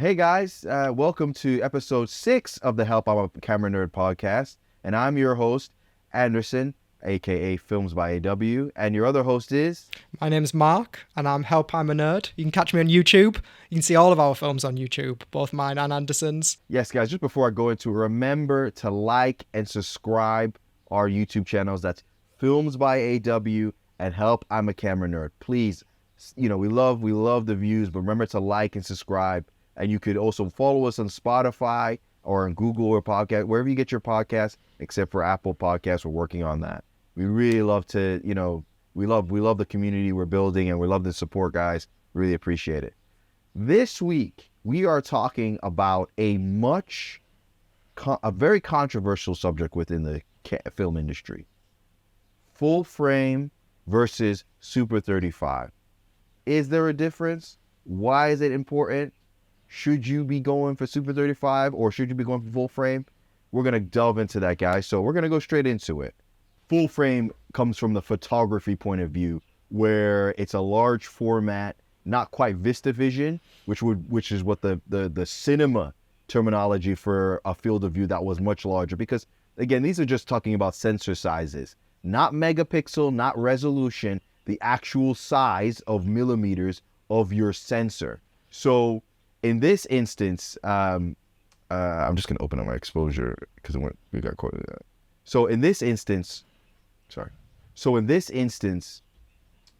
Hey guys, welcome to episode 6 of the Help I'm a Camera Nerd podcast. And I'm your host, Anderson, aka Films by AW. And your other host is... My name's Mark, and I'm Help I'm a Nerd. You can catch me on YouTube. You can see all of our films on YouTube, both mine and Anderson's. Yes, guys, just before I go into it, remember to like and subscribe our YouTube channels. That's Films by AW and Help I'm a Camera Nerd. Please, we love the views, but remember to like and subscribe. And you could also follow us on Spotify or on Google or podcast, wherever you get your podcasts, except for Apple Podcasts. We're working on that. We really love to, we love the community we're building, and we love the support, guys. Really appreciate it. This week, we are talking about a very controversial subject within the film industry. Full frame versus Super 35. Is there a difference? Why is it important? Should you be going for Super 35 or should you be going for full frame? We're going to delve into that, guys. So we're going to go straight into it. Full frame comes from the photography point of view, where it's a large format, not quite VistaVision, which is what the cinema terminology for a field of view that was much larger. Because again, these are just talking about sensor sizes, not megapixel, not resolution, the actual size of millimeters of your sensor. So in this instance, I'm just going to open up my exposure because we got caught in that. So in this instance,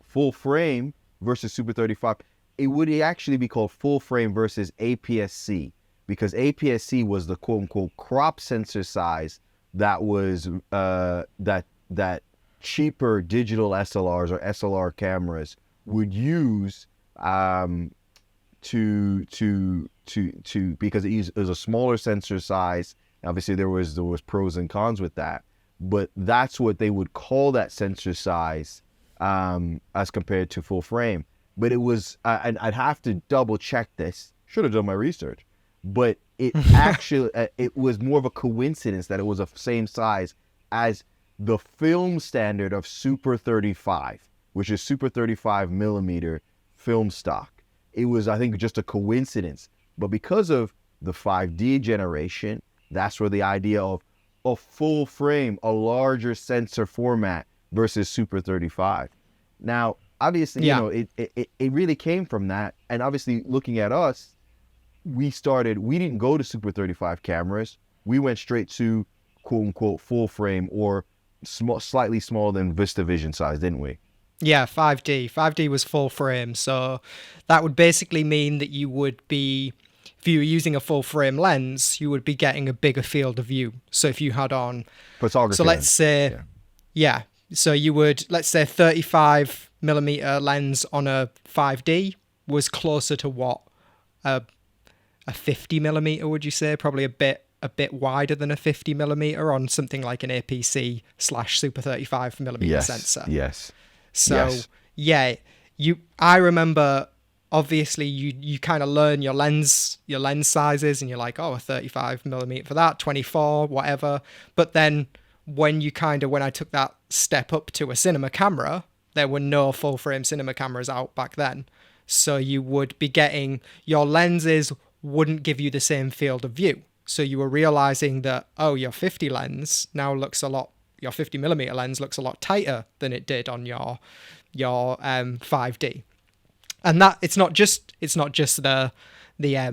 full frame versus Super 35, it would actually be called full frame versus APS-C, because APS-C was the quote unquote crop sensor size that was that cheaper digital SLRs or SLR cameras would use to because it was a smaller sensor size. Obviously there was pros and cons with that, but that's what they would call that sensor size as compared to full frame. But it was and I'd have to double check this, should have done my research, but it actually it was more of a coincidence that it was the same size as the film standard of Super 35, which is Super 35 millimeter film stock. It was, I think, just a coincidence. But because of the 5D generation, that's where the idea of a full frame, a larger sensor format versus Super 35. Now, obviously, it really came from that. And obviously, looking at us, we didn't go to Super 35 cameras. We went straight to, quote unquote, full frame, or slightly smaller than VistaVision size, didn't we? Yeah, 5D. 5D was full frame. So that would basically mean that you would be, if you were using a full frame lens, you would be getting a bigger field of view. So if you had on... photography. So let's say... Yeah. So you would, let's say 35 millimeter lens on a 5D was closer to what? A 50 millimeter, would you say? Probably a bit wider than a 50 millimeter on something like an APC / Super 35 millimeter sensor. Yes. So I remember, obviously you kind of learn your lens sizes, and you're like, oh, a 35 millimeter for that, 24, whatever. But then when I took that step up to a cinema camera, there were no full frame cinema cameras out back then. So you would be getting, your lenses wouldn't give you the same field of view. So you were realizing that, oh, your 50 lens now looks your 50 millimeter lens looks a lot tighter than it did on your 5D. And that it's not just the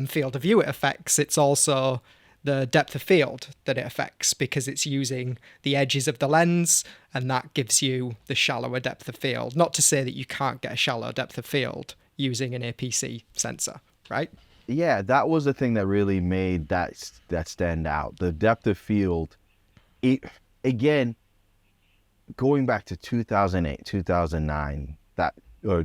field of view it affects, it's also the depth of field that it affects, because it's using the edges of the lens, and that gives you the shallower depth of field. Not to say that you can't get a shallow depth of field using an APC sensor, right? Yeah, that was the thing that really made that stand out. The depth of field. Again, going back to 2008, 2009,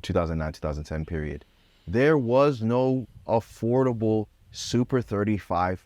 2010 period, there was no affordable Super 35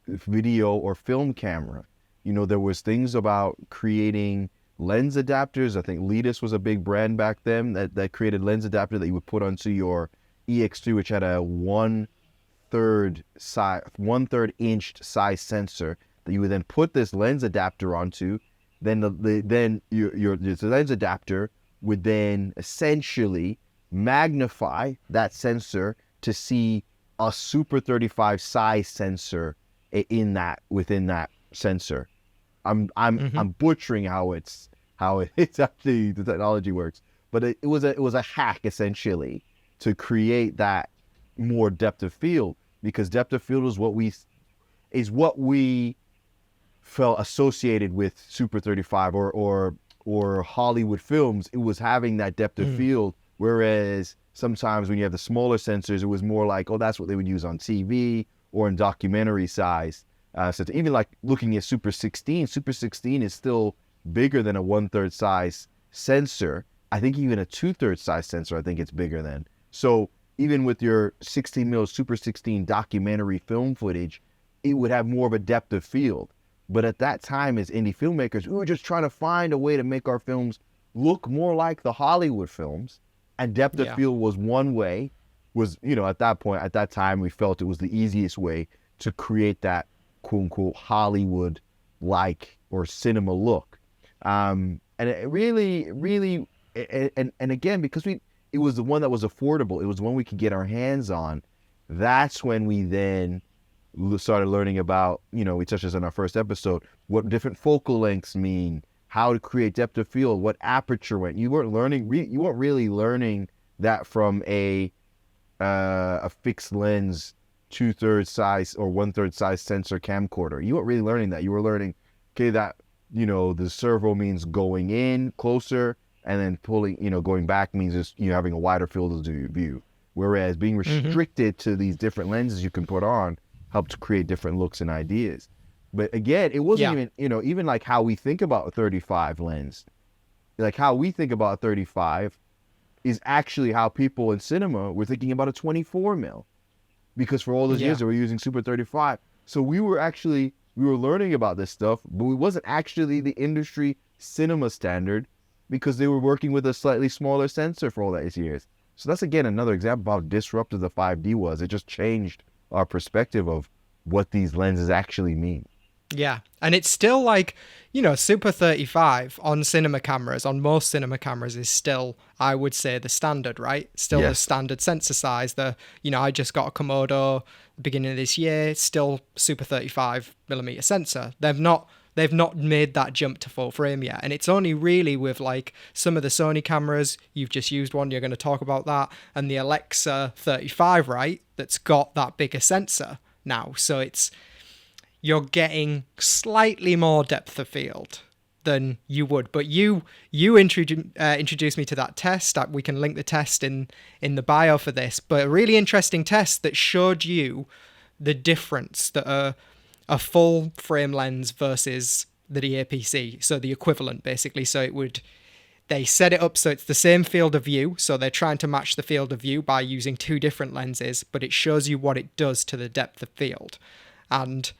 video or film camera. There was things about creating lens adapters. I think Letus was a big brand back then that created lens adapter that you would put onto your EX3, which had a 1/3 inch size sensor that you would then put this lens adapter onto. Then your lens adapter would then essentially magnify that sensor to see a Super 35 size sensor within that sensor. I'm butchering it's actually the technology works, but it was a hack essentially to create that more depth of field, because depth of field is what we felt associated with Super 35 or Hollywood films. It was having that depth of field, whereas sometimes when you have the smaller sensors, it was more like, oh, that's what they would use on TV or in documentary size. So even like looking at Super 16 is still bigger than a 1/3 size sensor. I think even a 2/3 size sensor, I think it's bigger than. So even with your 16 mil Super 16 documentary film footage, it would have more of a depth of field. But at that time, as indie filmmakers, we were just trying to find a way to make our films look more like the Hollywood films. And depth of field was one way, at that time, we felt it was the easiest way to create that quote unquote Hollywood-like or cinema look. And it really, really, and again, because it was the one that was affordable, it was the one we could get our hands on. That's when we then started learning about, we touched this in our first episode, what different focal lengths mean, how to create depth of field, what aperture went. You weren't really learning that from a fixed lens 2/3 size or 1/3 size sensor camcorder. You weren't really learning that. You were learning, okay, that, the servo means going in closer, and then pulling, going back means just, having a wider field of view. Whereas being restricted to these different lenses you can put on helped create different looks and ideas. But again, it wasn't even, even like how we think about a 35 lens, like how we think about a 35 is actually how people in cinema were thinking about a 24 mil, because for all those years they were using Super 35. So we were learning about this stuff, but we wasn't actually the industry cinema standard, because they were working with a slightly smaller sensor for all those years. So that's, again, another example of how disruptive the 5D was. It just changed our perspective of what these lenses actually mean. Yeah. And it's still like, Super 35 on cinema cameras, on most cinema cameras, is still, I would say, the standard, right? Still the standard sensor size. I just got a Komodo beginning of this year, still Super 35 millimeter sensor. They've not made that jump to full frame yet. And it's only really with like some of the Sony cameras, you've just used one, you're going to talk about that, and the Alexa 35, right? That's got that bigger sensor now. So you're getting slightly more depth of field than you would. But you introduced me to that test. We can link the test in the bio for this. But a really interesting test that showed you the difference that a full frame lens versus the DAPC, so the equivalent basically. So they set it up so it's the same field of view, so they're trying to match the field of view by using two different lenses, but it shows you what it does to the depth of field. And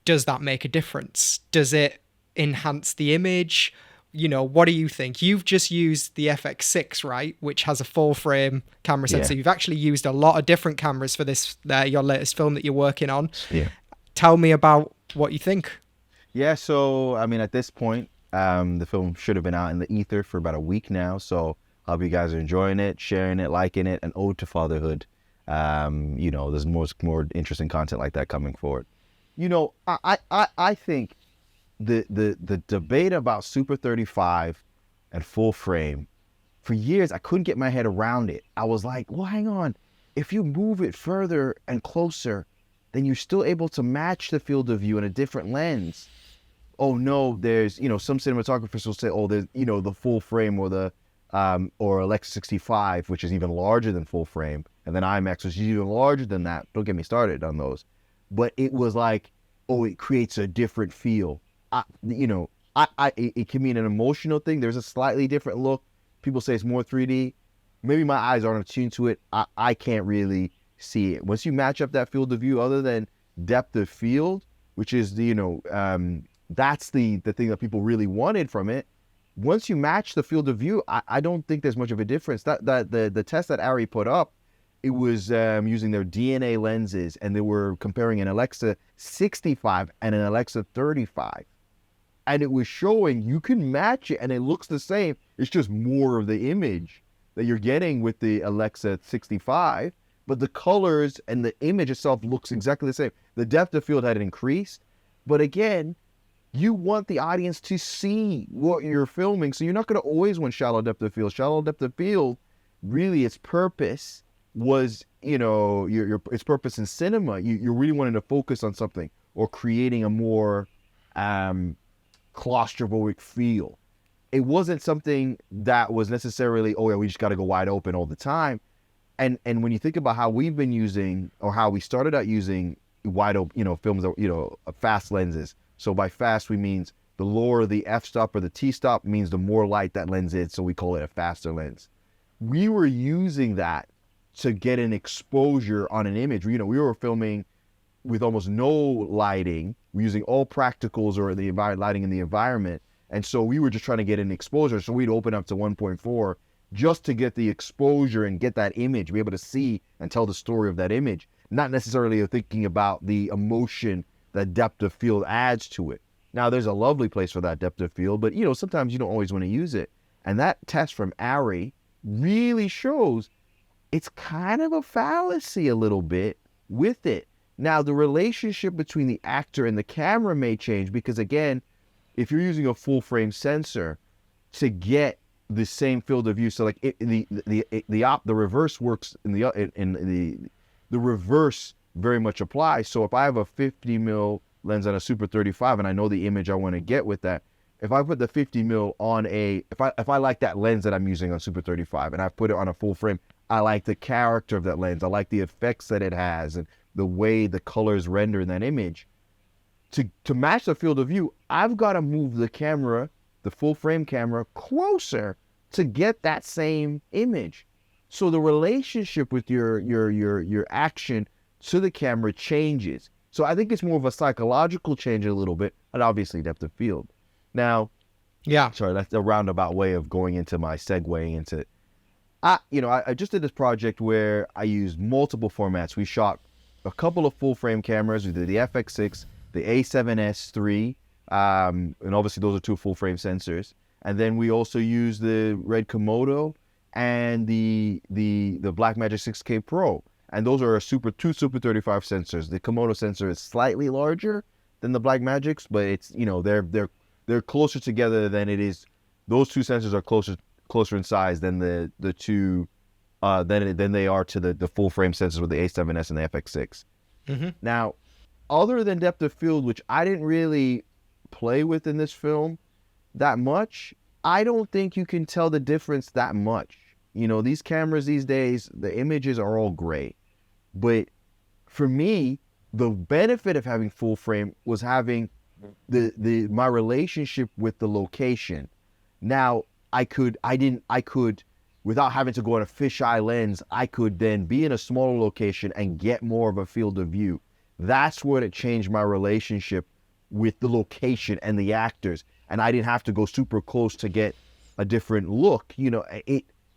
does that make a difference? Does it enhance the image? What do you think? You've just used the FX6, right, which has a full frame camera sensor. You've actually used a lot of different cameras for this, your latest film that you're working on. Yeah. Tell me about what you think. Yeah, so, at this point, the film should have been out in the ether for about a week now, so I hope you guys are enjoying it, sharing it, liking it, an ode to fatherhood. There's more interesting content like that coming forward. I think the debate about Super 35 and full frame, for years, I couldn't get my head around it. I was like, well, hang on. If you move it further and closer, then you're still able to match the field of view in a different lens. Oh no, there's, some cinematographers will say, oh, there's, the full frame or the, or Alexa 65, which is even larger than full frame. And then IMAX, which is even larger than that. Don't get me started on those. But it was like, oh, it creates a different feel. It can mean an emotional thing. There's a slightly different look. People say it's more 3D. Maybe my eyes aren't attuned to it. I can't really see it. Once you match up that field of view, other than depth of field, which is that's the thing that people really wanted from it. Once you match the field of view, I don't think there's much of a difference. The test that Ari put up, it was using their DNA lenses, and they were comparing an Alexa 65 and an Alexa 35. And it was showing you can match it and it looks the same. It's just more of the image that you're getting with the Alexa 65, but the colors and the image itself looks exactly the same. The depth of field had increased, but again, you want the audience to see what you're filming, so you're not going to always want shallow depth of field. Shallow depth of field, really, its purpose was, its purpose in cinema. You're really wanting to focus on something or creating a more claustrophobic feel. It wasn't something that was necessarily, oh yeah, we just got to go wide open all the time. And when you think about how we've been using, or how we started out using wide open, films, fast lenses. So by fast, we means the lower the f-stop or the t-stop means the more light that lens is, so we call it a faster lens. We were using that to get an exposure on an image. We were filming with almost no lighting. We're using all practicals or the lighting in the environment. And so we were just trying to get an exposure. So we'd open up to 1.4 just to get the exposure and get that image, be able to see and tell the story of that image. Not necessarily thinking about the emotion that depth of field adds to it. Now, there's a lovely place for that depth of field, but sometimes you don't always want to use it. And that test from Ari really shows it's kind of a fallacy a little bit with it. Now, the relationship between the actor and the camera may change because, again, if you're using a full frame sensor to get the same field of view, so like the reverse works in the reverse very much applies. So if I have a 50 mil lens on a Super 35 and I know the image I want to get with that, if I put the 50 mil on if I like that lens that I'm using on Super 35 and I put it on a full frame, I like the character of that lens. I like the effects that it has and the way the colors render in that image. To match the field of view, I've got to move the camera, the full frame camera, closer to get that same image. So the relationship with your action to the camera changes. So I think it's more of a psychological change a little bit, and obviously depth of field. Now, sorry, that's a roundabout way of going into my segueing into. I just did this project where I used multiple formats. We shot a couple of full frame cameras. We did the FX6, the A7S III, and obviously those are two full frame sensors. And then we also used the Red Komodo and the Blackmagic 6K Pro. And those are two Super 35 sensors. The Komodo sensor is slightly larger than the Blackmagics, but it's they're closer together than it is. Those two sensors are closer in size than the two than they are to the full frame sensors with the A7S and the FX6. Mm-hmm. Now, other than depth of field, which I didn't really play with in this film that much, I don't think you can tell the difference that much. These cameras these days, the images are all great. But for me, the benefit of having full frame was having my relationship with the location. Now, I could, without having to go on a fisheye lens, I could then be in a smaller location and get more of a field of view. That's what it changed my relationship with the location and the actors. And I didn't have to go super close to get a different look.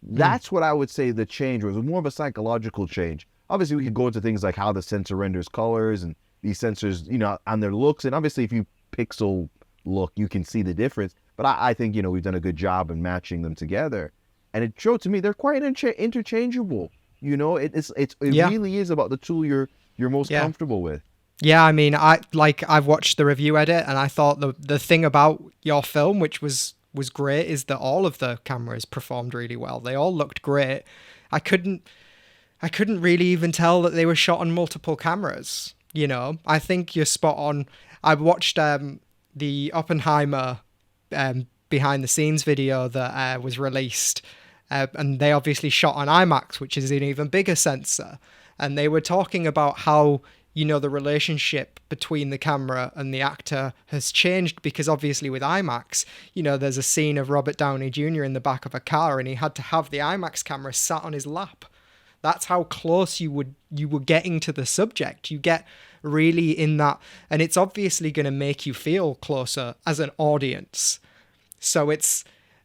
That's what I would say the change was. It was more of a psychological change. Obviously, we could go into things like how the sensor renders colors and these sensors, on their looks. And obviously, if you pixel look, you can see the difference. But I think, we've done a good job in matching them together. And it showed to me they're quite interchangeable. It really is about the tool you're most comfortable with. Yeah, I mean, I've watched the review edit, and I thought the thing about your film, which was great, is that all of the cameras performed really well. They all looked great. I couldn't really even tell that they were shot on multiple cameras. I think you're spot on. I watched the Oppenheimer behind the scenes video that was released, and they obviously shot on IMAX, which is an even bigger sensor. And they were talking about how the relationship between the camera and the actor has changed because obviously with IMAX, there's a scene of Robert Downey Jr. in the back of a car and he had to have the IMAX camera sat on his lap. That's how close you were getting to the subject. You get really in that, and it's obviously going to make you feel closer as an audience. So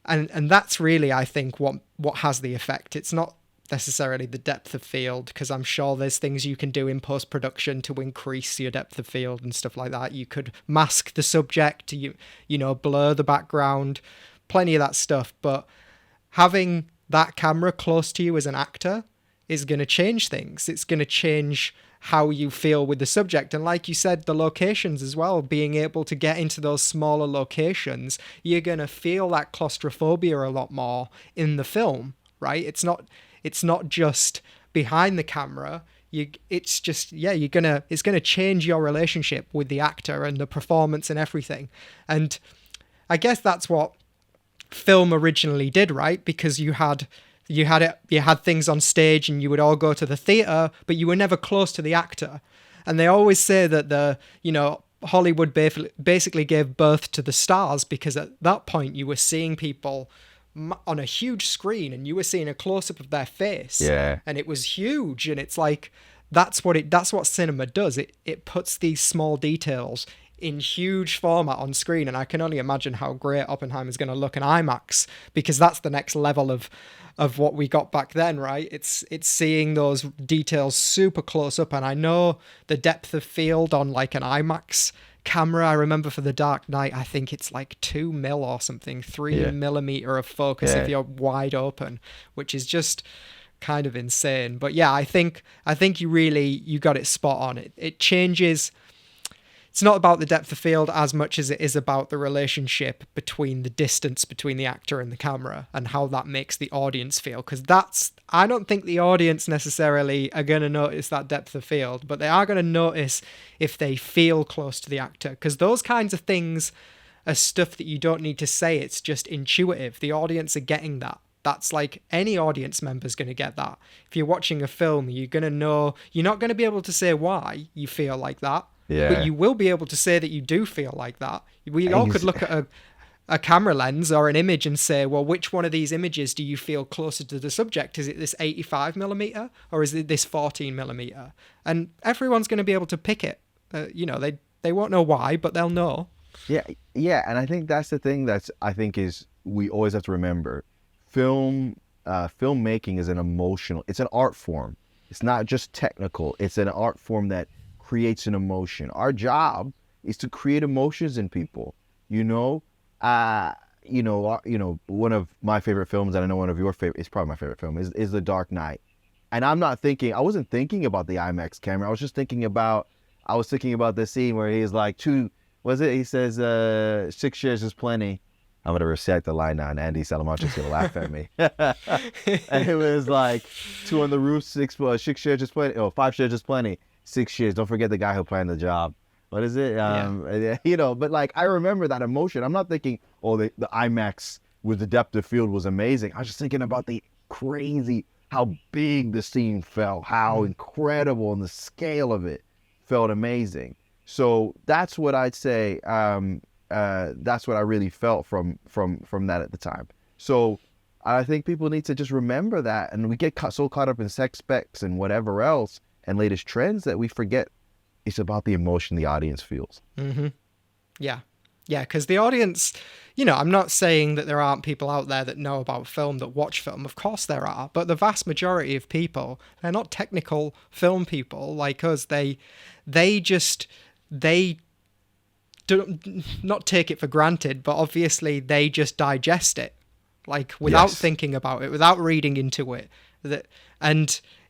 and that's really, I think, what has the effect. It's not necessarily the depth of field, because I'm sure there's things you can do in post-production to increase your depth of field and stuff like that. You could mask the subject, blur the background, plenty of that stuff. But having that camera close to you as an actor is going to change things. It's going to change how you feel with the subject. And like you said, the locations as well, being able to get into those smaller locations, you're going to feel that claustrophobia a lot more in the film, right? It's not just behind the camera. It's gonna change your relationship with the actor and the performance and everything. And I guess that's what film originally did, right? Because you had things on stage and you would all go to the theater, but you were never close to the actor. And they always say that Hollywood basically gave birth to the stars, because at that point you were seeing people on a huge screen and you were seeing a close-up of their face. Yeah. And it was huge. And it's like, that's what cinema does. It puts these small details in huge format on screen. And I can only imagine how great Oppenheimer's going to look in IMAX, because that's the next level of what we got back then, right? It's seeing those details super close up. And I know the depth of field on like an IMAX camera, I remember for The Dark Knight, I think it's like 2 mil or something, 3 millimeter of focus if you're wide open, which is just kind of insane. But yeah, I think you got it spot on. It changes. It's not about the depth of field as much as it is about the relationship between the distance between the actor and the camera and how that makes the audience feel. Because I don't think the audience necessarily are going to notice that depth of field, but they are going to notice if they feel close to the actor. Because those kinds of things are stuff that you don't need to say. It's just intuitive. The audience are getting that. That's like any audience member's going to get that. If you're watching a film, you're going to know, you're not going to be able to say why you feel like that. Yeah. But you will be able to say that you do feel like that. We all could look at a camera lens or an image and say, well, which one of these images do you feel closer to the subject? Is it this 85 millimeter or is it this 14 millimeter? And everyone's going to be able to pick it. They won't know why, but they'll know. Yeah. And I think that's the thing is we always have to remember. Filmmaking is it's an art form. It's not just technical. It's an art form that creates an emotion. Our job is to create emotions in people. One of my favorite films, and I know one of your favorite, it's probably my favorite film, is The Dark Knight. And I wasn't thinking about the IMAX camera. I was thinking about the scene where he's like, he says, 6 years is plenty. I'm going to recite the line now, and Andy Salamanca's going to laugh at me. And it was like, 2 on the roof, 6 shares is plenty. 5 shares is plenty. 6 years. Don't forget the guy who planned the job. What is it? But like, I remember that emotion. I'm not thinking, the IMAX with the depth of field was amazing. I was just thinking about how big the scene felt, how incredible, and the scale of it felt amazing. So that's what I'd say. That's what I really felt from that at the time. So I think people need to just remember that, and we get so caught up in sex specs and whatever else and latest trends that we forget it's about the emotion the audience feels. Mm-hmm. Yeah, because the audience, I'm not saying that there aren't people out there that know about film, that watch film. Of course there are, but the vast majority of people, they're not technical film people like us. They do not take it for granted, but obviously they just digest it, like without thinking about it, without reading into it.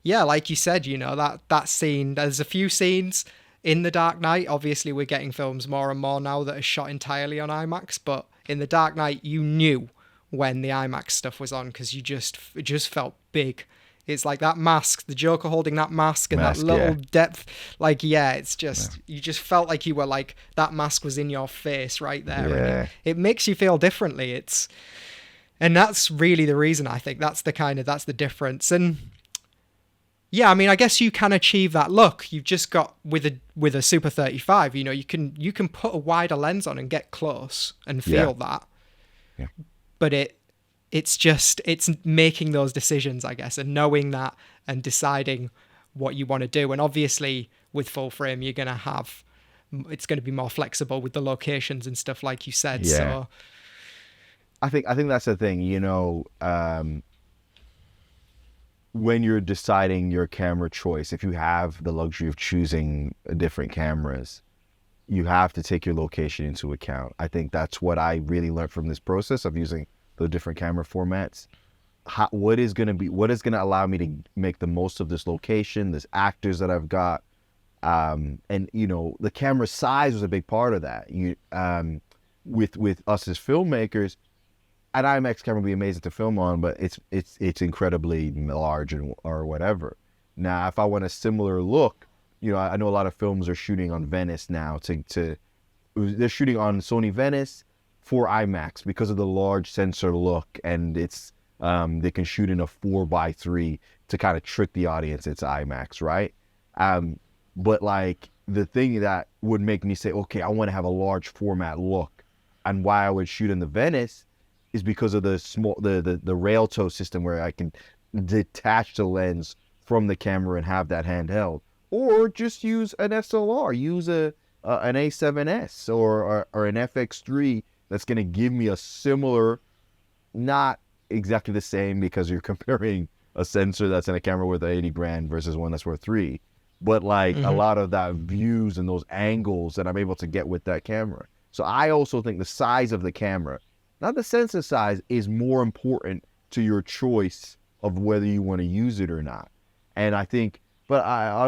Yeah, like you said, that scene, there's a few scenes in The Dark Knight. Obviously, we're getting films more and more now that are shot entirely on IMAX, but in The Dark Knight, you knew when the IMAX stuff was on because it just felt big. It's like that mask, the Joker holding that mask and that little depth. Like, it's just, you just felt like you were like, that mask was in your face right there. Yeah. And it makes you feel differently. And that's really the reason, I think. That's the difference. And yeah, I mean, I guess you can achieve that look. You've just got with a Super 35, you can put a wider lens on and get close and feel that. Yeah. But it's making those decisions, I guess, and knowing that and deciding what you want to do. And obviously with full frame, it's going to be more flexible with the locations and stuff like you said. Yeah. So I think that's the thing, when you're deciding your camera choice, if you have the luxury of choosing different cameras, you have to take your location into account. I think that's what I really learned from this process of using the different camera formats. what is gonna allow me to make the most of this location, this actors that I've got, and the camera size was a big part of that. With us as filmmakers, an IMAX camera would be amazing to film on, but it's incredibly large or whatever. Now, if I want a similar look, I know a lot of films are shooting on Venice now. They're shooting on Sony Venice for IMAX because of the large sensor look, and they can shoot in a 4:3 to kind of trick the audience it's IMAX, right? But like the thing that would make me say, okay, I want to have a large format look, and why I would shoot in the Venice is because of the rail tow system where I can detach the lens from the camera and have that handheld, or just use an SLR, use an A7S or an FX3 that's going to give me a similar, not exactly the same because you're comparing a sensor that's in a camera with 80 grand versus one that's worth 3, but like a lot of that views and those angles that I'm able to get with that camera. So I also think the size of the camera, not the sensor size, is more important to your choice of whether you want to use it or not. And I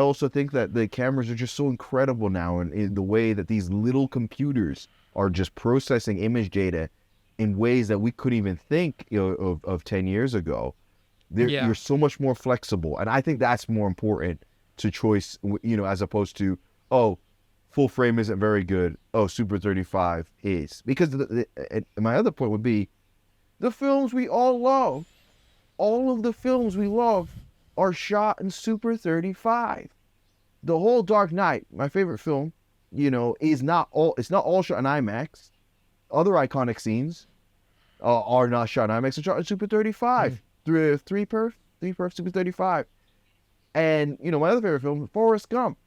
also think that the cameras are just so incredible now, and in the way that these little computers are just processing image data in ways that we couldn't even think of 10 years ago. You're so much more flexible. And I think that's more important to choice, as opposed to, oh, full frame isn't very good. Oh, Super 35 is. Because my other point would be, the films we all love, all of the films we love are shot in Super 35. The whole Dark Knight, my favorite film, it's not all shot in IMAX. Other iconic scenes are not shot in IMAX, they're shot in Super 35. Three perf Super 35. And, my other favorite film, Forrest Gump.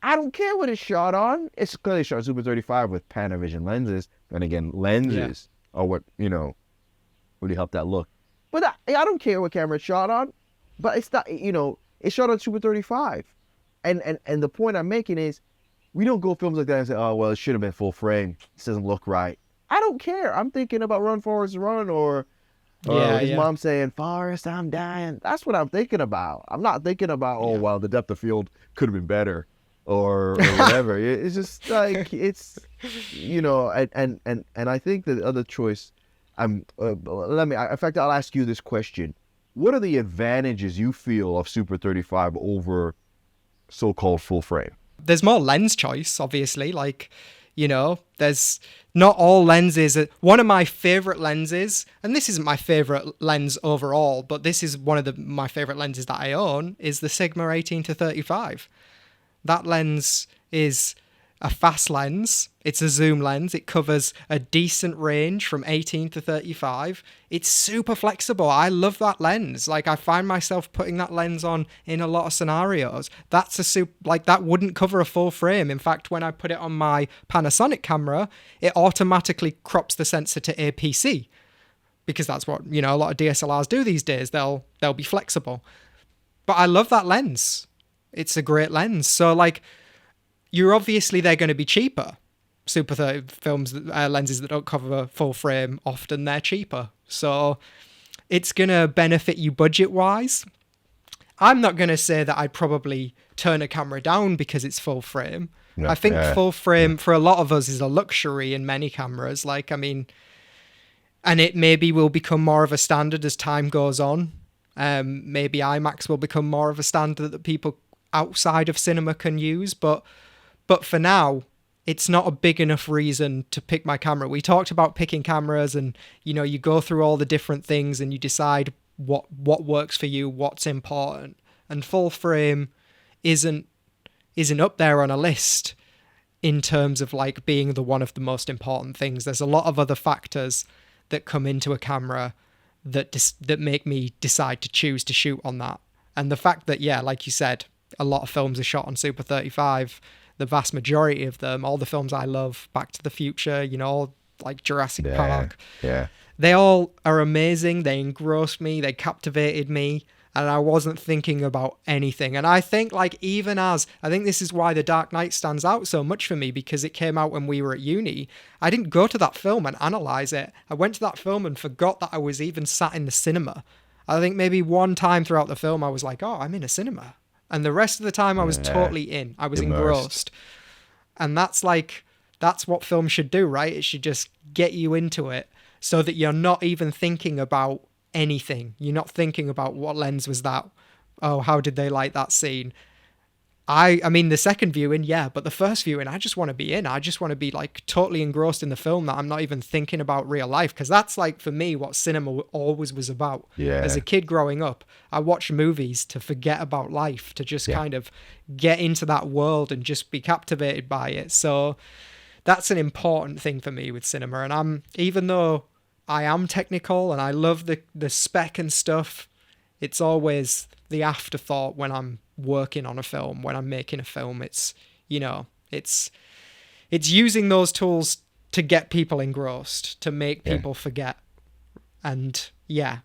I don't care what it's shot on. It's clearly shot Super 35 with Panavision lenses. And again, lenses are what, really help that look. But I don't care what camera it's shot on. But it's not, it's shot on Super 35. And the point I'm making is, we don't go films like that and say, oh, well, it should have been full frame. This doesn't look right. I don't care. I'm thinking about Run, Forrest, Run, or his mom saying, Forrest, I'm dying. That's what I'm thinking about. I'm not thinking about, well, the depth of field could have been better or whatever. It's just like, it's, and I think that the other choice, in fact, I'll ask you this question. What are the advantages you feel of Super 35 over so-called full frame? There's more lens choice, obviously. Like, there's not all lenses. One of my favorite lenses, and this isn't my favorite lens overall, but this is one of my favorite lenses that I own, is the Sigma 18-35. That lens is a fast lens. It's a zoom lens. It covers a decent range from 18-35. It's super flexible. I love that lens. Like, I find myself putting that lens on in a lot of scenarios. That's that wouldn't cover a full frame. In fact, when I put it on my Panasonic camera, it automatically crops the sensor to APC, because that's what, a lot of DSLRs do these days. They'll be flexible. But I love that lens. It's a great lens. So they're going to be cheaper. Super 30 lenses that don't cover full frame, often they're cheaper. So it's going to benefit you budget-wise. I'm not going to say that I'd probably turn a camera down because it's full frame. No, I think full frame for a lot of us is a luxury in many cameras. And it maybe will become more of a standard as time goes on. Maybe IMAX will become more of a standard that people outside of cinema can use, but for now, it's not a big enough reason to pick my camera. We talked about picking cameras, and you go through all the different things and you decide what works for you, what's important. And full frame isn't up there on a list in terms of being one of the most important things. There's a lot of other factors that come into a camera that make me decide to choose to shoot on that. And the fact that, like you said, a lot of films are shot on Super 35. The vast majority of them, all the films I love, Back to the Future, like Jurassic Park. Yeah. They all are amazing. They engrossed me. They captivated me. And I wasn't thinking about anything. And I think I think this is why The Dark Knight stands out so much for me, because it came out when we were at uni. I didn't go to that film and analyze it. I went to that film and forgot that I was even sat in the cinema. I think maybe one time throughout the film I was like, oh, I'm in a cinema. And the rest of the time I was Yeah, totally in. I was immersed. engrossed. And that's what film should do, right? It should just get you into it so that you're not even thinking about anything. You're not thinking about what lens was that? Oh, how did they light that scene? I mean the second viewing, yeah, but the first viewing, I just want to be in. I just want to be like totally engrossed in the film that I'm not even thinking about real life, because that's like for me what cinema always was about. As Yeah, a kid growing up, I watched movies to forget about life, to just yeah, kind of get into that world and just be captivated by it. So that's an important thing for me with cinema. And even though I am technical and I love the spec and stuff, it's always the afterthought when I'm working on a film, when I'm making a film. It's, you know, it's using those tools to get people engrossed, to make yeah. people forget. And yeah,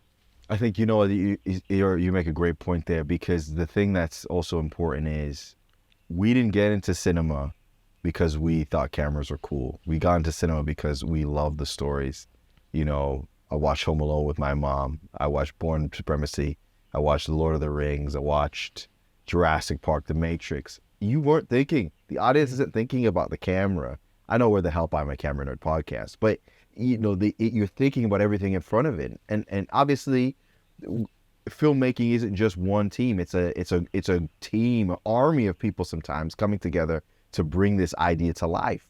I think you make a great point there, because the thing that's also important is we didn't get into cinema because we thought cameras were cool. We got into cinema because we loved the stories. I watched Home Alone with my mom. I watched Born Supremacy. I watched The Lord of the Rings. I watched Jurassic Park, The Matrix. You weren't thinking. The audience isn't thinking about the camera. I know we're the Help I'm a Camera Nerd podcast, but you're thinking about everything in front of it. And obviously, filmmaking isn't just one team. It's a team, an army of people sometimes coming together to bring this idea to life.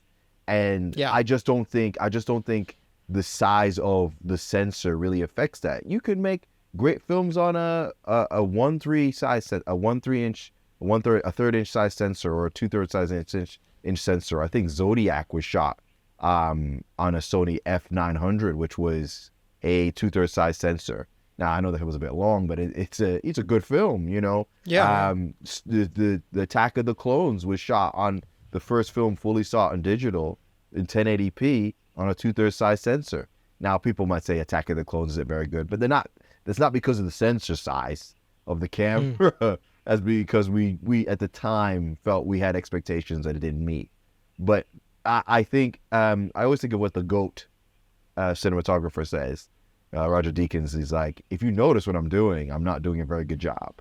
And yeah, I just don't think the size of the sensor really affects that. You could make great films on a 1/3 size set, a 1/3 inch, a third inch size sensor, or a 2/3 size inch sensor. I think Zodiac was shot on a Sony F900, which was a 2/3 size sensor. Now I know that it was a bit long, but it's a good film. yeah, The Attack of the Clones was shot on the first film fully shot in digital in 1080p on a 2/3 size sensor. Now people might say Attack of the Clones isn't very good, but they're not. That's not because of the sensor size of the camera, as because we at the time felt we had expectations that it didn't meet. But I think I always think of what the GOAT cinematographer says. Roger Deakins is like, if you notice what I'm doing, I'm not doing a very good job.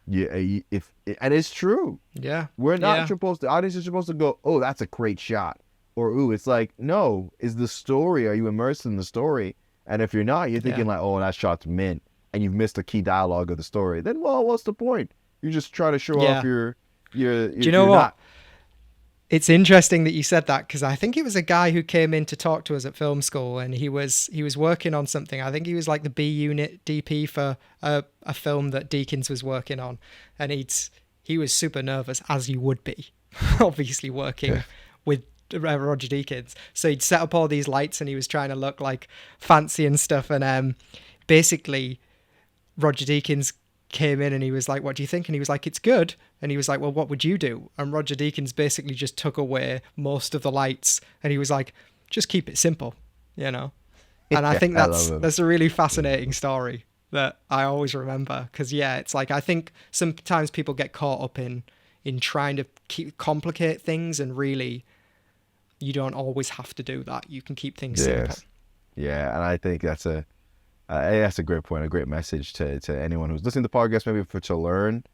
Yeah, and it's true. yeah, We're not yeah, supposed to. Audience is supposed to go, oh, that's a great shot, or ooh, it's like, no, is the story? Are you immersed in the story? And if you're not, you're thinking yeah. like, oh, that shot's mint, and you've missed a key dialogue of the story. Then, well, what's the point? You're just trying to show off Yeah. Do you know you're what? not. It's interesting that you said that, because I think it was a guy who came in to talk to us at film school, and he was working on something. I think he was like the B unit DP for a film that Deakins was working on, and he was super nervous, as you would be, obviously working with Roger Deakins. So he'd set up all these lights, and he was trying to look like fancy and stuff, and basically Roger Deakins came in and he was like, what do you think? And he was like, it's good. And he was like, well, what would you do? And Roger Deakins basically just took away most of the lights, and he was like, just keep it simple, you know? And I think I love him. that's a really fascinating story that I always remember, because yeah, it's like I think sometimes people get caught up in trying to complicate things, and really you don't always have to do that. You can keep things simple. Yes, yeah, and I think that's a great point, a great message to anyone who's listening to the podcast, maybe to learn.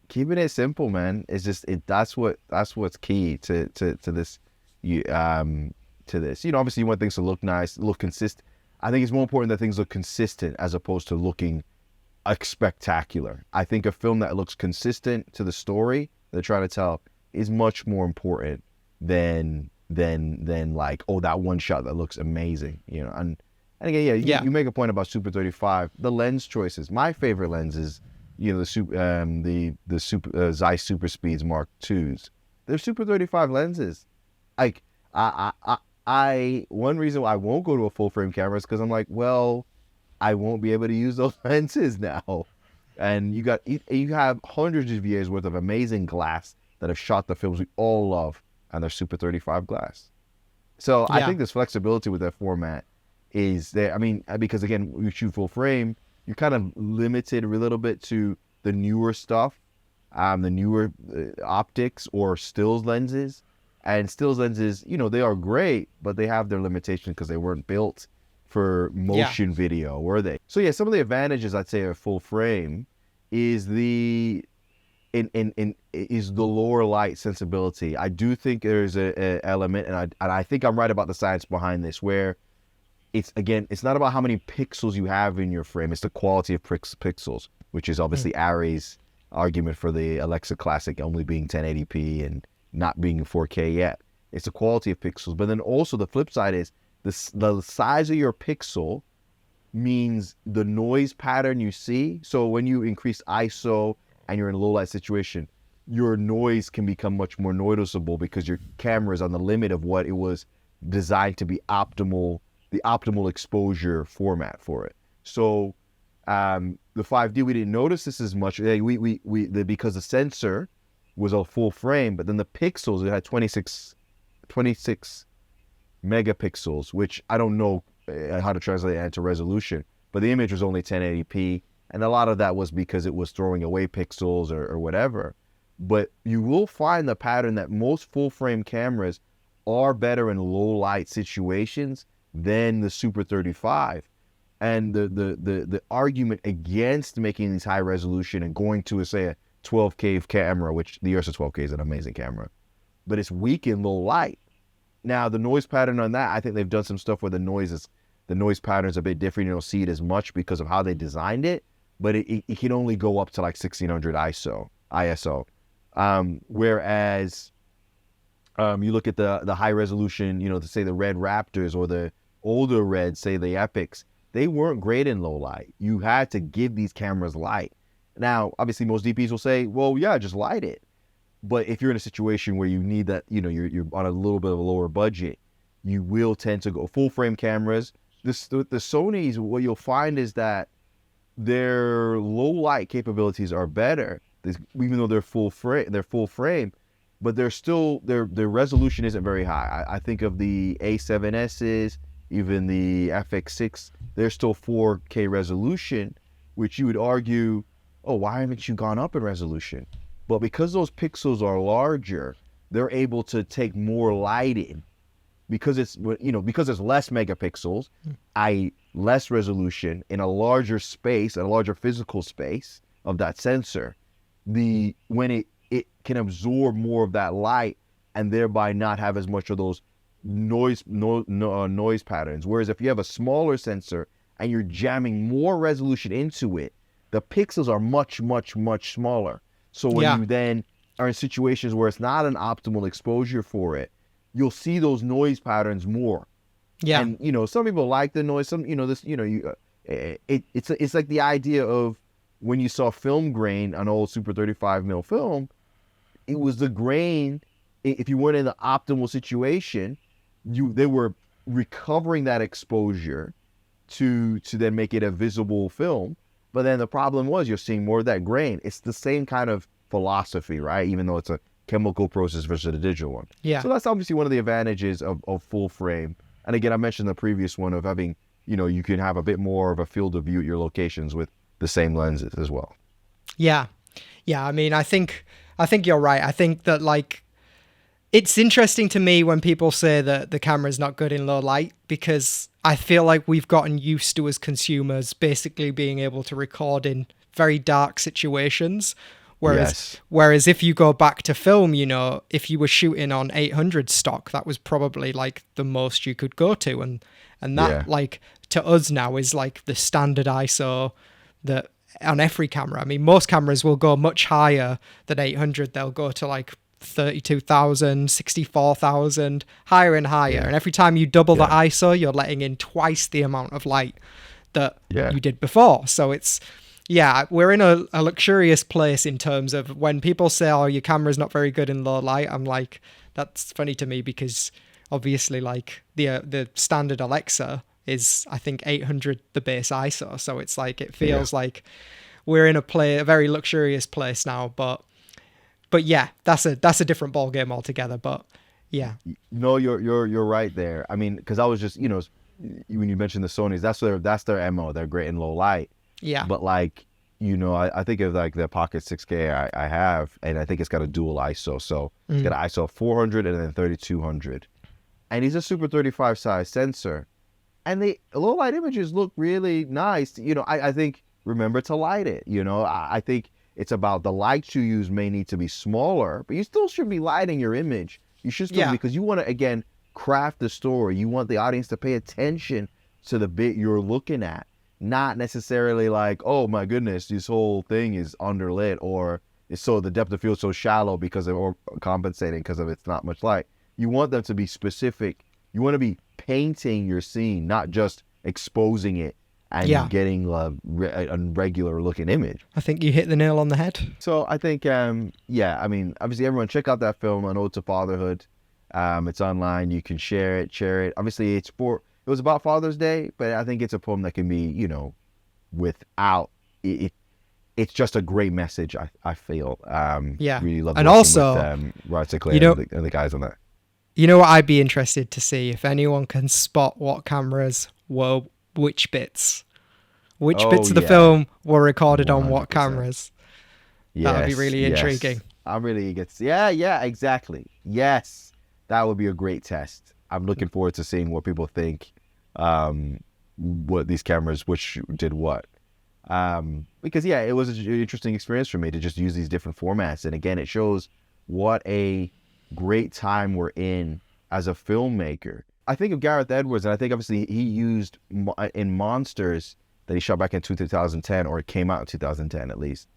Keeping it simple, man. It's just that's what's key to this. To this, obviously you want things to look nice, look consistent. I think it's more important that things look consistent as opposed to looking spectacular. I think a film that looks consistent to the story they're trying to tell is much more important than like, oh, that one shot that looks amazing, And again, yeah, Yeah. you make a point about Super 35. The lens choices. My favorite lens is, the Zeiss Super Speeds Mark IIs. They're Super 35 lenses. Like, one reason why I won't go to a full frame camera is because I'm like, well, I won't be able to use those lenses now. And you have hundreds of years worth of amazing glass that have shot the films we all love, and they're Super 35 glass. So I Yeah. think this flexibility with that format is there. I mean, because again, we shoot full frame, you're kind of limited a little bit to the newer stuff, the newer optics or stills lenses. And stills lenses, they are great, but they have their limitations because they weren't built for Yeah. motion video, were they? So yeah, some of the advantages I'd say of full frame is is the lower light sensibility. I do think there's a element, and I think I'm right about the science behind this, where it's not about how many pixels you have in your frame, it's the quality of pixels, which is obviously Ari's argument for the Alexa Classic only being 1080p and not being 4K yet. It's the quality of pixels, but then also the flip side is the size of your pixel means the noise pattern you see. So when you increase ISO and you're in a low light situation, your noise can become much more noticeable because your camera is on the limit of what it was designed to be optimal, the optimal exposure format for it. So the 5D, we didn't notice this as much. Because the sensor was a full frame, but then the pixels, it had 26 megapixels, which I don't know how to translate that into resolution, but the image was only 1080p, and a lot of that was because it was throwing away pixels or whatever. But you will find the pattern that most full frame cameras are better in low light situations than the Super 35. And the argument against making these high resolution and going to say a 12K camera, which the Ursa 12K is an amazing camera, but it's weak in low light. Now the noise pattern on that, I think they've done some stuff where the noise pattern is a bit different. You don't see it as much because of how they designed it, but it can only go up to like 1600 ISO. Whereas you look at the high resolution, to say the Red Raptors or the older Reds, say the Epics, they weren't great in low light. You had to give these cameras light. Now, obviously most DPs will say, well, yeah, just light it. But if you're in a situation where you need that, you're on a little bit of a lower budget, you will tend to go full frame cameras. The Sonys, what you'll find is that their low light capabilities are better, even though they're full frame, but they're still their resolution isn't very high. I think of the A7Ss, even the FX6, they're still 4K resolution, which you would argue, oh, why haven't you gone up in resolution? But because those pixels are larger, they're able to take more light in. Because it's less megapixels, i.e. less resolution in a larger space, a larger physical space of that sensor, when it can absorb more of that light and thereby not have as much of those noise patterns. Whereas if you have a smaller sensor and you're jamming more resolution into it, the pixels are much, much, much smaller. So when you then are in situations where it's not an optimal exposure for it, you'll see those noise patterns more. Yeah. And some people like the noise. Some it's like the idea of when you saw film grain on old Super 35mm film, it was the grain. If you weren't in the optimal situation, they were recovering that exposure to then make it a visible film. But then the problem was you're seeing more of that grain. It's the same kind of philosophy, right? Even though it's a chemical process versus a digital one. Yeah. So that's obviously one of the advantages of full frame. And again, I mentioned the previous one of having, you can have a bit more of a field of view at your locations with the same lenses as well. Yeah. Yeah. I mean, I think you're right. I think that it's interesting to me when people say that the camera's not good in low light, because I feel like we've gotten used to, as consumers, basically being able to record in very dark situations. Whereas if you go back to film, if you were shooting on 800 stock, that was probably like the most you could go to. And that to us now is like the standard ISO that on every camera. I mean, most cameras will go much higher than 800. They'll go to like 32,000, 64,000, higher and higher. And every time you double the ISO, you're letting in twice the amount of light that you did before. So we're in a luxurious place in terms of when people say, oh, your camera's not very good in low light. I'm like, that's funny to me, because obviously like the standard Alexa is, I think, 800 the base ISO. So it's like, it feels like we're in a very luxurious place now, but yeah, that's a different ball game altogether. But yeah, no, you're right there. I mean, because I was just when you mentioned the Sonys, that's their MO. They're great in low light. Yeah. But like I think of like the Pocket 6K I have, and I think it's got a dual ISO. So it's got an ISO of 400 and then 3200, and it's a Super 35 size sensor. and the low light images look really nice. I think remember to light it. I think it's about the lights you use may need to be smaller, but you still should be lighting your image. You should still, Yeah. because you want to, again, craft the story. You want the audience to pay attention to the bit you're looking at, not necessarily like, oh my goodness, this whole thing is underlit, or so the depth of field is so shallow because of, or compensating because of it's not much light. You want them to be specific. You want to be painting your scene, not just exposing it and getting a regular looking image. I think you hit the nail on the head. So I think, obviously everyone check out that film, An Ode to Fatherhood. It's online. You can share it. Obviously it was about Father's Day, but I think it's a poem that can be, without it. It's just a great message, I feel. Really love and working also, with Rod Sinclair and the guys on that. You know what I'd be interested to see? If anyone can spot what cameras were which bits. Which bits of the film were recorded 100%. On what cameras. That would be really intriguing. I'm really eager to see. Yeah, exactly. Yes, that would be a great test. I'm looking forward to seeing what people think, what these cameras, which did what. Because it was an interesting experience for me to just use these different formats. And again, it shows what a great time we're in as a filmmaker. I think of Gareth Edwards, and I think obviously he used in Monsters that he shot back in 2010, or it came out in 2010 at least.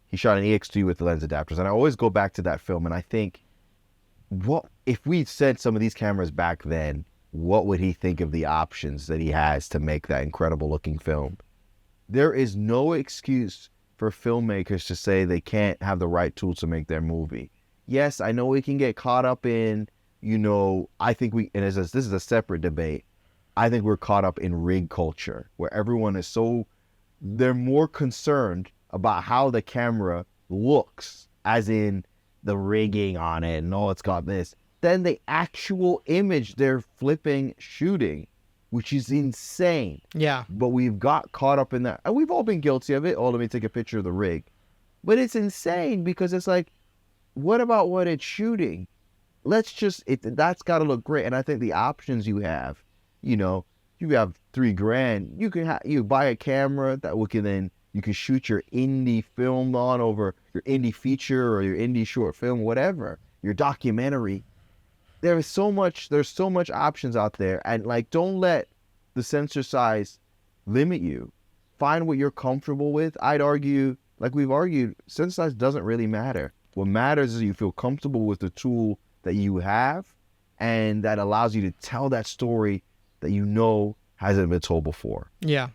He shot an EX2 with the lens adapters, and I always go back to that film, and I think, what if we sent some of these cameras back then? What would he think of the options that he has to make that incredible looking film? There is no excuse for filmmakers to say they can't have the right tools to make their movie. Yes, I know we can get caught up in, I think this is a separate debate. I think we're caught up in rig culture, where everyone is they're more concerned about how the camera looks, as in the rigging on it, and it's got this, than the actual image they're shooting, which is insane. Yeah. But we've got caught up in that. And we've all been guilty of it. Let me take a picture of the rig. But it's insane because it's like, what about what it's shooting? That's got to look great. And I think the options you have, you have $3,000. You buy a camera that you can shoot your indie film on, over your indie feature or your indie short film, whatever, your documentary. There's so much options out there, and don't let the sensor size limit you. Find what you're comfortable with. I'd argue, like we've argued, sensor size doesn't really matter. What matters is you feel comfortable with the tool that you have, and that allows you to tell that story that hasn't been told before. Yeah.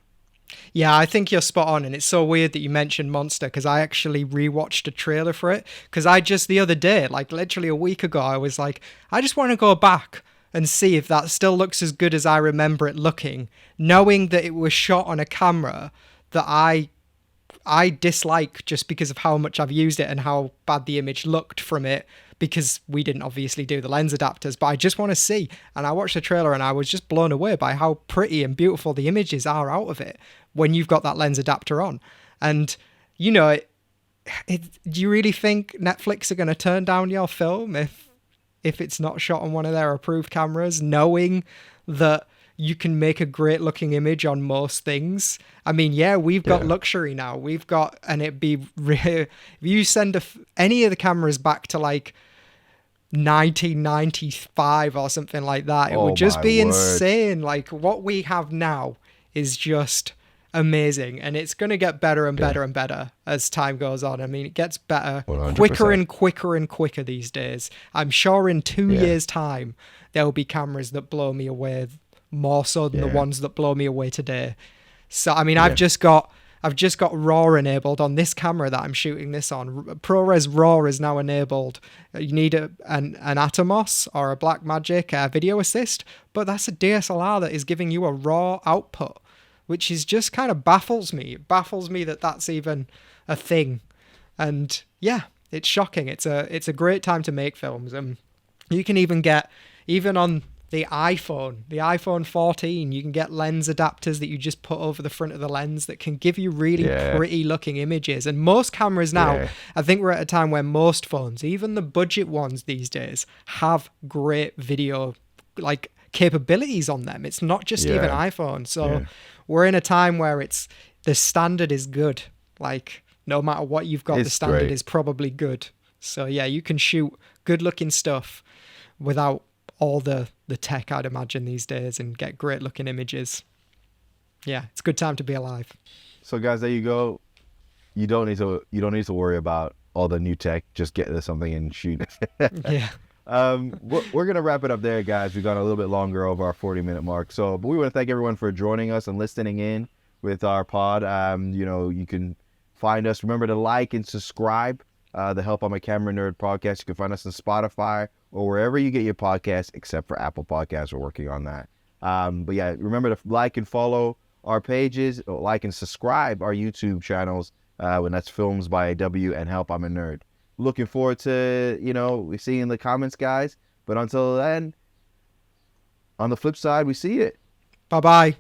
Yeah, I think you're spot on, and it's so weird that you mentioned Monster, because I actually rewatched a trailer for it, because I just the other day, literally a week ago, I was like, I just want to go back and see if that still looks as good as I remember it looking, knowing that it was shot on a camera that I dislike just because of how much I've used it and how bad the image looked from it, because we didn't obviously do the lens adapters, but I just want to see. And I watched the trailer and I was just blown away by how pretty and beautiful the images are out of it when you've got that lens adapter on. And, do you really think Netflix are going to turn down your film if it's not shot on one of their approved cameras, knowing that you can make a great looking image on most things? I mean, we've got luxury now. We've got, and it'd be if you send any of the cameras back to 1995 or something like that, it would just be insane. What we have now is just amazing, and it's going to get better and better and better as time goes on. I mean, it gets better 100%. quicker and quicker and quicker these days. I'm sure in 2 years' time there will be cameras that blow me away more so than the ones that blow me away today. So I mean, I've just got RAW enabled on this camera that I'm shooting this on. ProRes RAW is now enabled. You need an Atomos or a Blackmagic video assist, but that's a DSLR that is giving you a RAW output, which is just kind of baffles me. It baffles me that that's even a thing. And it's shocking. It's a great time to make films. And you can even get, even on the iPhone 14, you can get lens adapters that you just put over the front of the lens that can give you really pretty looking images. And most cameras now, I think we're at a time where most phones, even the budget ones these days, have great video, capabilities on them. It's not just even Yeah. iPhone. So Yeah. we're in a time where it's the standard is good. Like no matter what you've got, the It's standard great. is probably good. So yeah, you can shoot good looking stuff without all the tech, I'd imagine, these days, and get great looking images. Yeah, it's a good time to be alive. So guys, there you go. You don't need to worry about all the new tech. Just get to something and shoot. Yeah. We're gonna wrap it up there, guys. We've gone a little bit longer over our 40-minute mark. So, but we want to thank everyone for joining us and listening in with our pod. You can find us. Remember to like and subscribe. The Help I'm a Camera Nerd podcast. You can find us on Spotify or wherever you get your podcasts, except for Apple Podcasts. We're working on that. But yeah, remember to like and follow our pages, like and subscribe our YouTube channels. When that's Films by W and Help I'm a Nerd. Looking forward to seeing the comments, guys. But until then, on the flip side, we see it. Bye bye.